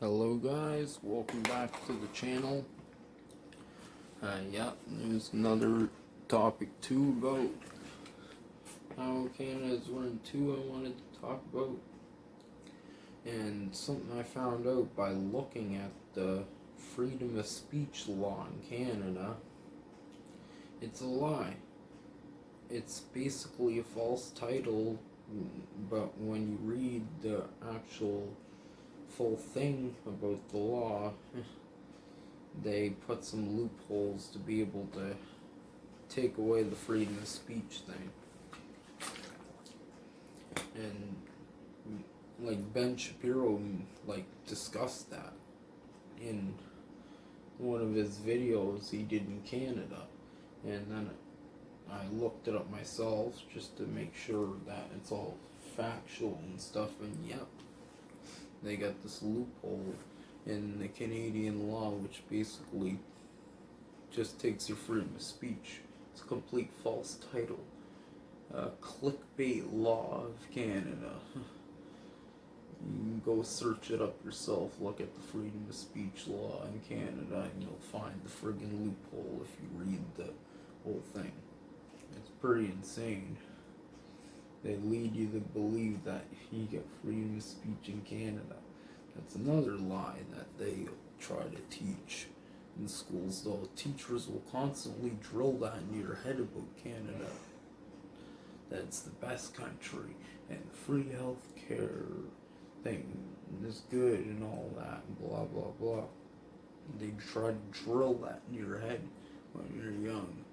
Hello guys, welcome back to the channel. There's another topic too about how Canada's 1 and 2 I wanted to talk about. And something I found out by looking at the freedom of speech law in Canada. It's a lie. It's basically a false title, but when you read the actual full thing about the law, they put some loopholes to be able to take away the freedom of speech thing. And like Ben Shapiro discussed that in one of his videos he did in Canada, and then I looked it up myself just to make sure that it's all factual and stuff, and yep, they got this loophole in the Canadian law which basically just takes your freedom of speech. It's a complete false title. Clickbait law of Canada. You can go search it up yourself, look at the freedom of speech law in Canada, and you'll find the friggin' loophole if you read the whole thing. It's pretty insane. They lead you to believe that you get freedom of speech in Canada. That's another lie that they try to teach in schools, though. Teachers will constantly drill that into your head about Canada. That it's the best country, and free health care thing is good and all that, and blah blah blah. They try to drill that in your head when you're young.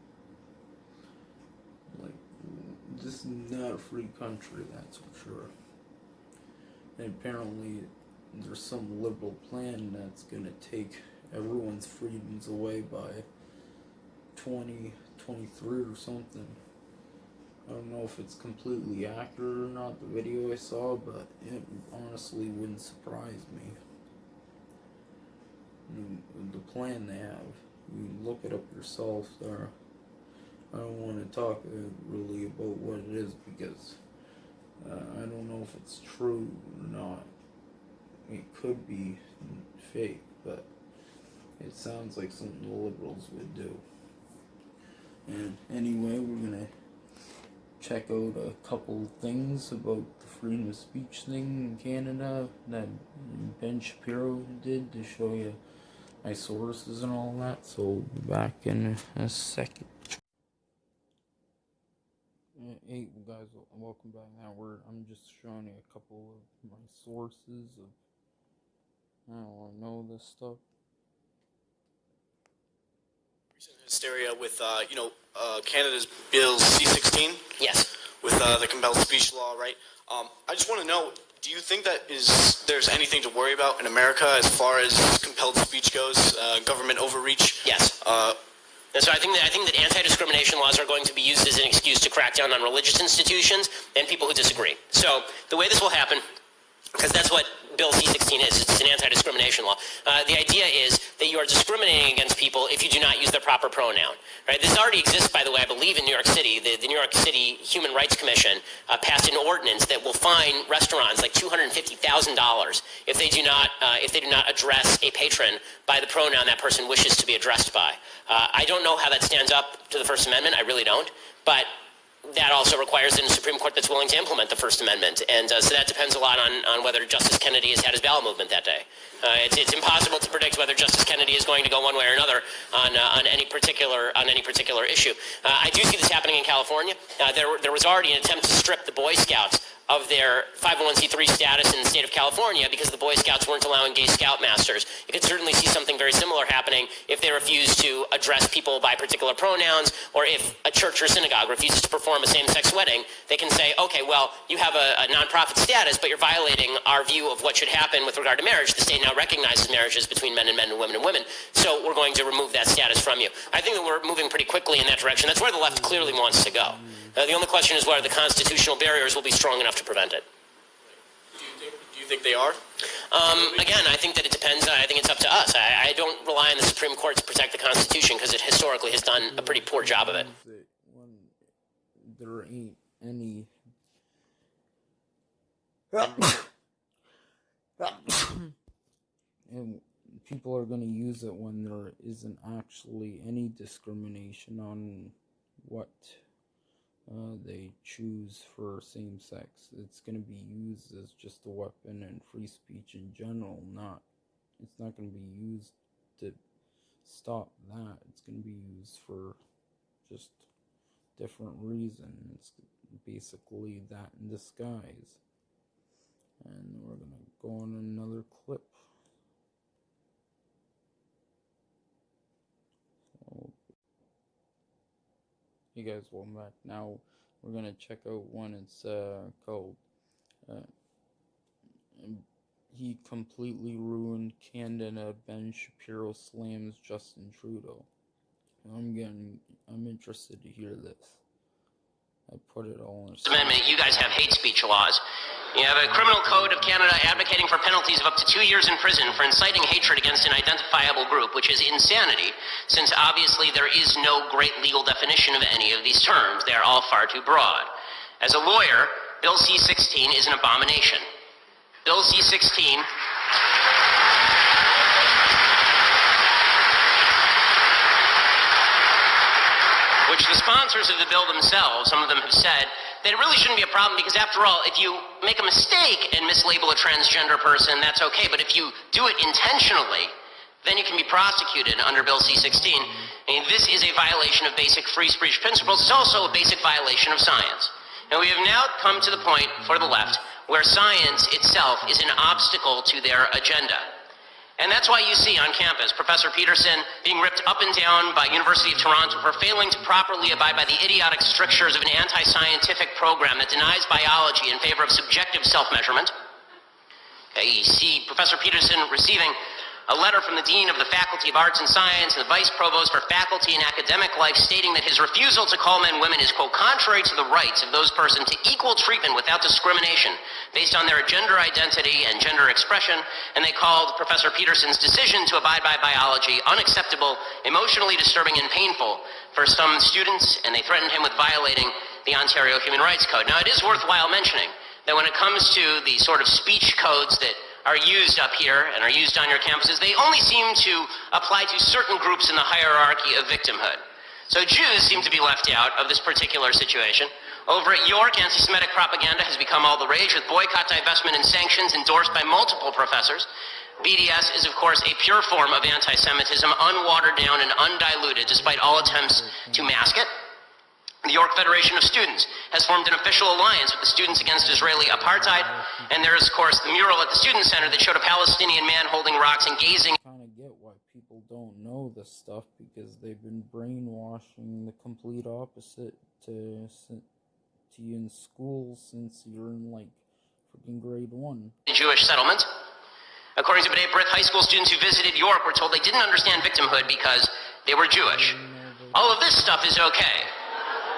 This is not a free country, that's for sure. And apparently there's some liberal plan that's gonna take everyone's freedoms away by 2023 or something. I don't know if it's completely accurate or not, the video I saw, but it honestly wouldn't surprise me. The plan they have, you can look it up yourself there. I don't want to talk really about what it is because I don't know if it's true or not. It could be fake, but it sounds like something the liberals would do. And anyway, we're gonna check out a couple things about the freedom of speech thing in Canada that Ben Shapiro did to show you my sources and all that. So we'll be back in a second. Hey guys, welcome back. I'm just showing you a couple of my sources of how I know this stuff. Recent hysteria with Canada's Bill C-16. Yes. With the compelled speech law, right? I just want to know, do you think that there's anything to worry about in America as far as compelled speech goes, government overreach? Yes. And so I think that anti-discrimination laws are going to be used as an excuse to crack down on religious institutions and people who disagree. So the way this will happen, because that's what Bill C-16 is, it's an anti-discrimination law. The idea is that you are discriminating against people if you do not use their proper pronoun. Right? This already exists, by the way, I believe in New York City. The New York City Human Rights Commission passed an ordinance that will fine restaurants like $250,000 if they do not address a patron by the pronoun that person wishes to be addressed by. I don't know how that stands up to the First Amendment. I really don't. But that also requires a Supreme Court that's willing to implement the First Amendment. And so that depends a lot on whether Justice Kennedy has had his bowel movement that day. It's impossible to predict whether Justice Kennedy is going to go one way or another on any particular issue. I do see this happening in California. There was already an attempt to strip the Boy Scouts of their 501c3 status in the state of California because the Boy Scouts weren't allowing gay scoutmasters. You could certainly see something very similar happening if they refuse to address people by particular pronouns, or if a church or synagogue refuses to perform a same-sex wedding. They can say, okay, well, you have a nonprofit status, but you're violating our view of what should happen with regard to marriage. The state now recognizes marriages between men and women and women, so we're going to remove that status from you. I think that we're moving pretty quickly in that direction. That's where the left clearly wants to go. The only question is whether the constitutional barriers will be strong enough to prevent it. Do you think they are? Again, I think that it depends. I think it's up to us. I don't rely on the Supreme Court to protect the Constitution because it historically has done a pretty poor job of it. There ain't any and people are going to use it when there isn't actually any discrimination on what they choose for same sex. It's going to be used as just a weapon in free speech in general. It's not going to be used to stop that. It's going to be used for just different reason. It's basically that in disguise. And we're going to go on another clip. So, hey guys, welcome back. Now we're going to check out one. It's called He Completely Ruined Canada. Ben Shapiro Slams Justin Trudeau. I'm interested to hear this. I put it all in a Amendment, you guys have hate speech laws. You have a criminal code of Canada advocating for penalties of up to 2 years in prison for inciting hatred against an identifiable group, which is insanity, since obviously there is no great legal definition of any of these terms. They are all far too broad. As a lawyer, Bill C-16 is an abomination. Bill C-16... which the sponsors of the bill themselves, some of them have said, that it really shouldn't be a problem because, after all, if you make a mistake and mislabel a transgender person, that's okay. But if you do it intentionally, then you can be prosecuted under Bill C-16. And this is a violation of basic free speech principles. It's also a basic violation of science. And we have now come to the point for the left where science itself is an obstacle to their agenda. And that's why you see on campus Professor Peterson being ripped up and down by University of Toronto for failing to properly abide by the idiotic strictures of an anti-scientific program that denies biology in favor of subjective self-measurement. Okay, you see Professor Peterson receiving a letter from the Dean of the Faculty of Arts and Science and the Vice Provost for Faculty and Academic Life stating that his refusal to call men women is, quote, contrary to the rights of those persons to equal treatment without discrimination based on their gender identity and gender expression, and they called Professor Peterson's decision to abide by biology unacceptable, emotionally disturbing, and painful for some students, and they threatened him with violating the Ontario Human Rights Code. Now, it is worthwhile mentioning that when it comes to the sort of speech codes that are used up here and are used on your campuses, they only seem to apply to certain groups in the hierarchy of victimhood. So Jews seem to be left out of this particular situation. Over at York, anti-Semitic propaganda has become all the rage with boycott, divestment, and sanctions endorsed by multiple professors. BDS is, of course, a pure form of anti-Semitism, unwatered down and undiluted, despite all attempts to mask it. The York Federation of Students has formed an official alliance with the Students Against Israeli Apartheid, and there is, of course, the mural at the Student Center that showed a Palestinian man holding rocks and gazing. I kind of get why people don't know this stuff, because they've been brainwashing the complete opposite to you in school since you're in, like, freaking grade 1. Jewish settlement. According to B'nai B'rith, high school students who visited York were told they didn't understand victimhood because they were Jewish. All of this stuff is okay.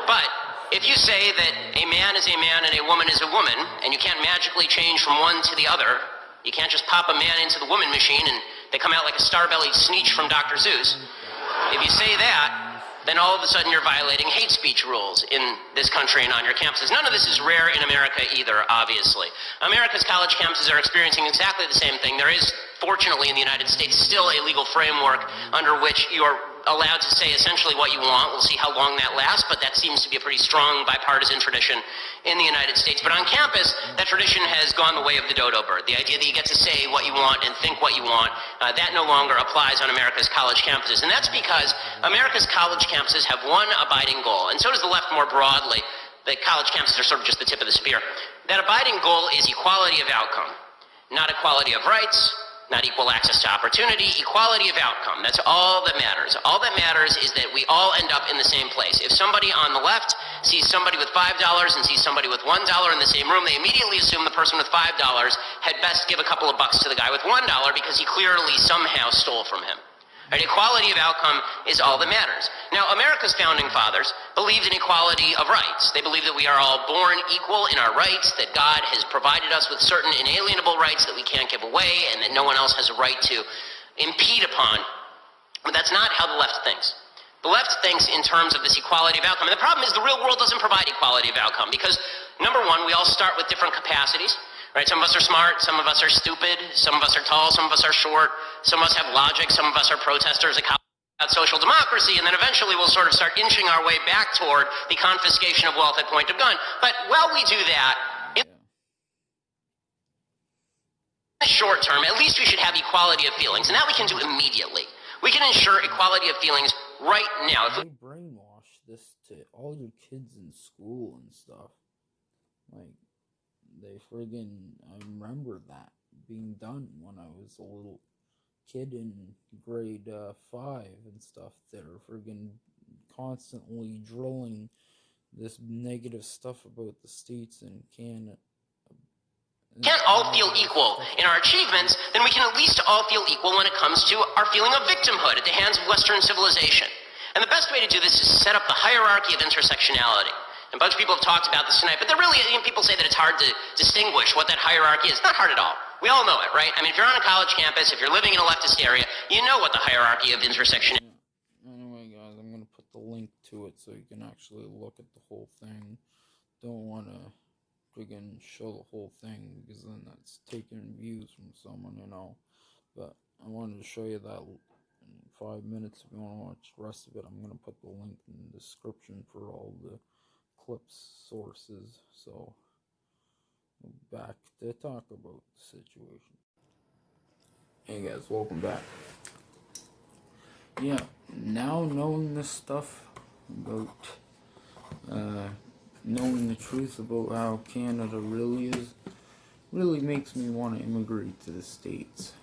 But if you say that a man is a man and a woman is a woman, and you can't magically change from one to the other, you can't just pop a man into the woman machine and they come out like a star-bellied Sneetch from Dr. Seuss. If you say that, then all of a sudden you're violating hate speech rules in this country and on your campuses. None of this is rare in America either, obviously. America's college campuses are experiencing exactly the same thing. There is, fortunately, in the United States, still a legal framework under which you are allowed to say essentially what you want. We'll see how long that lasts, but that seems to be a pretty strong bipartisan tradition in the United States. But on campus, that tradition has gone the way of the dodo bird. The idea that you get to say what you want and think what you want, that no longer applies on America's college campuses. And that's because America's college campuses have one abiding goal, and so does the left more broadly. The college campuses are sort of just the tip of the spear. That abiding goal is equality of outcome, not equality of rights, not equal access to opportunity, equality of outcome. That's all that matters. All that matters is that we all end up in the same place. If somebody on the left sees somebody with $5 and sees somebody with $1 in the same room, they immediately assume the person with $5 had best give a couple of bucks to the guy with $1 because he clearly somehow stole from him. Right? Equality of outcome is all that matters. Now, America's founding fathers believed in equality of rights. They believed that we are all born equal in our rights, that God has provided us with certain inalienable rights that we can't give away, and that no one else has a right to impede upon. But that's not how the left thinks. The left thinks in terms of this equality of outcome. And the problem is the real world doesn't provide equality of outcome because, number one, we all start with different capacities. Right? Some of us are smart, some of us are stupid, some of us are tall, some of us are short, Some of us have logic. Some of us are protesters about social democracy, and then eventually we'll sort of start inching our way back toward the confiscation of wealth at point of gun. But while we do that, in the short term, at least we should have equality of feelings, and that we can do immediately. We can ensure equality of feelings right now. If They we brainwash this to all your kids in school and stuff. Like, they friggin', I remember that being done when I was a little kid in grade 5 and stuff. They're friggin' constantly drilling this negative stuff about the states and Canada. can't all feel equal in our achievements, then we can at least all feel equal when it comes to our feeling of victimhood at the hands of Western civilization. And the best way to do this is set up the hierarchy of intersectionality. And a bunch of people have talked about this tonight, but they're really, people say that it's hard to distinguish what that hierarchy is. It's not hard at all. We all know it, right? I mean, if you're on a college campus, if you're living in a leftist area, you know what the hierarchy of intersectionality is. Anyway, guys, I'm going to put the link to it so you can actually look at the whole thing. Don't want to friggin' show the whole thing because then that's taking views from someone, you know. But I wanted to show you that in 5 minutes. If you want to watch the rest of it, I'm going to put the link in the description for all the clips sources. So back to talk about the situation. Hey guys, welcome back. Yeah, now knowing this stuff about knowing the truth about how Canada really is, really makes me want to immigrate to the States.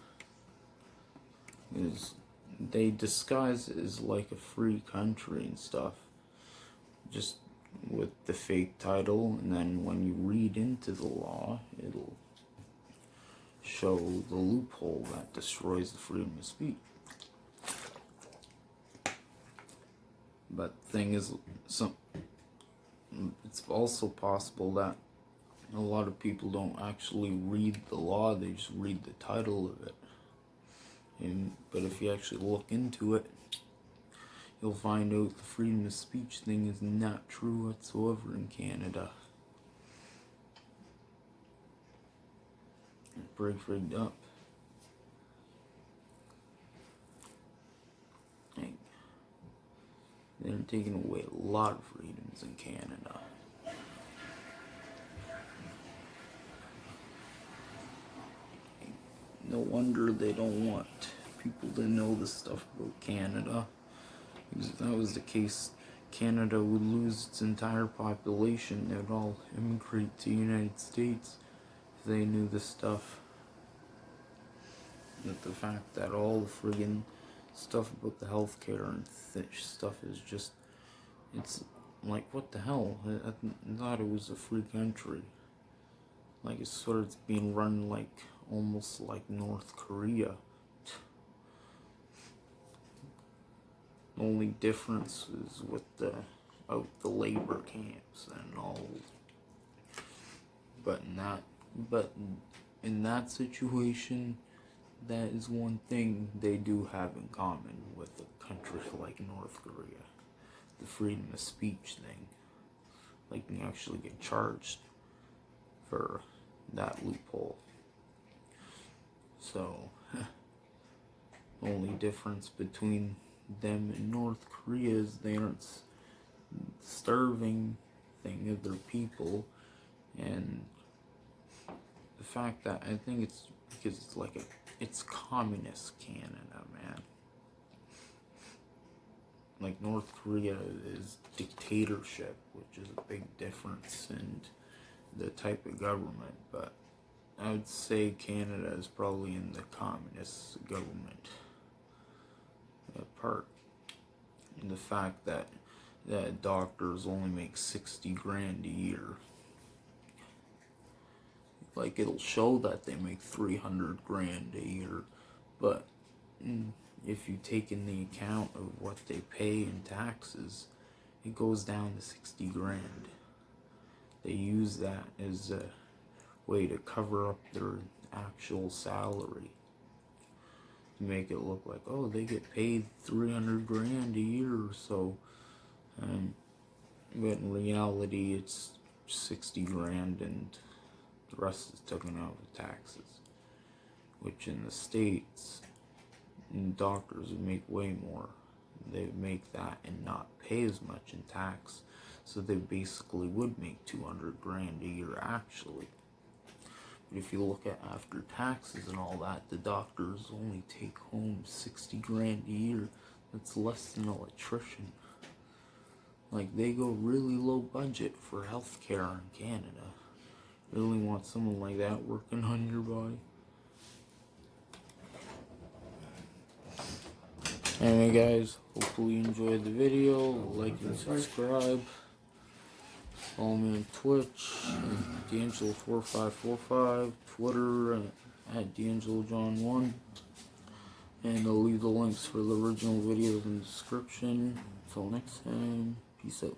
Because they disguise it as like a free country and stuff, just with the fake title, and then when you read into the law, it'll show the loophole that destroys the freedom of speech. But the thing is, it's also possible that a lot of people don't actually read the law, they just read the title of it. But if you actually look into it, you'll find out the freedom of speech thing is not true whatsoever in Canada. It's pretty freaked up. They're taking away a lot of freedoms in Canada. No wonder they don't want people to know this stuff about Canada. Because if that was the case, Canada would lose its entire population. They would all immigrate to the United States if they knew this stuff. But the fact that all the friggin' stuff about the healthcare and stuff is just, it's like, what the hell? I thought it was a free country. Like, it's sort of being run like, almost like North Korea. The only difference is with the labor camps and all. But in that situation, that is one thing they do have in common with a country like North Korea. The freedom of speech thing. Like, you can actually get charged for that loophole. So, the only difference between them and North Korea is they aren't starving thing of their people, and the fact that I think it's because it's like it's communist Canada, man. Like, North Korea is dictatorship, which is a big difference in the type of government, but I would say Canada is probably in the communist government part. And the fact that doctors only make 60 grand a year. Like, it'll show that they make 300 grand a year, but if you take in the account of what they pay in taxes, it goes down to 60 grand. They use that as a way to cover up their actual salary. To make it look like, oh, they get paid 300 grand a year or so. But in reality, it's 60 grand and the rest is taken out with taxes. Which in the States, And doctors would make way more. They would make that and not pay as much in tax. So they basically would make 200 grand a year actually. But if you look at after taxes and all that, the doctors only take home 60 grand a year. That's less than an electrician. Like, they go really low budget for healthcare in Canada. Really want someone like that working on your body. Anyway guys, hopefully you enjoyed the video. Like and subscribe. Follow me on Twitch, D'Angelo4545, Twitter at D'AngeloJohn1. And I'll leave the links for the original videos in the description. Until next time, peace out.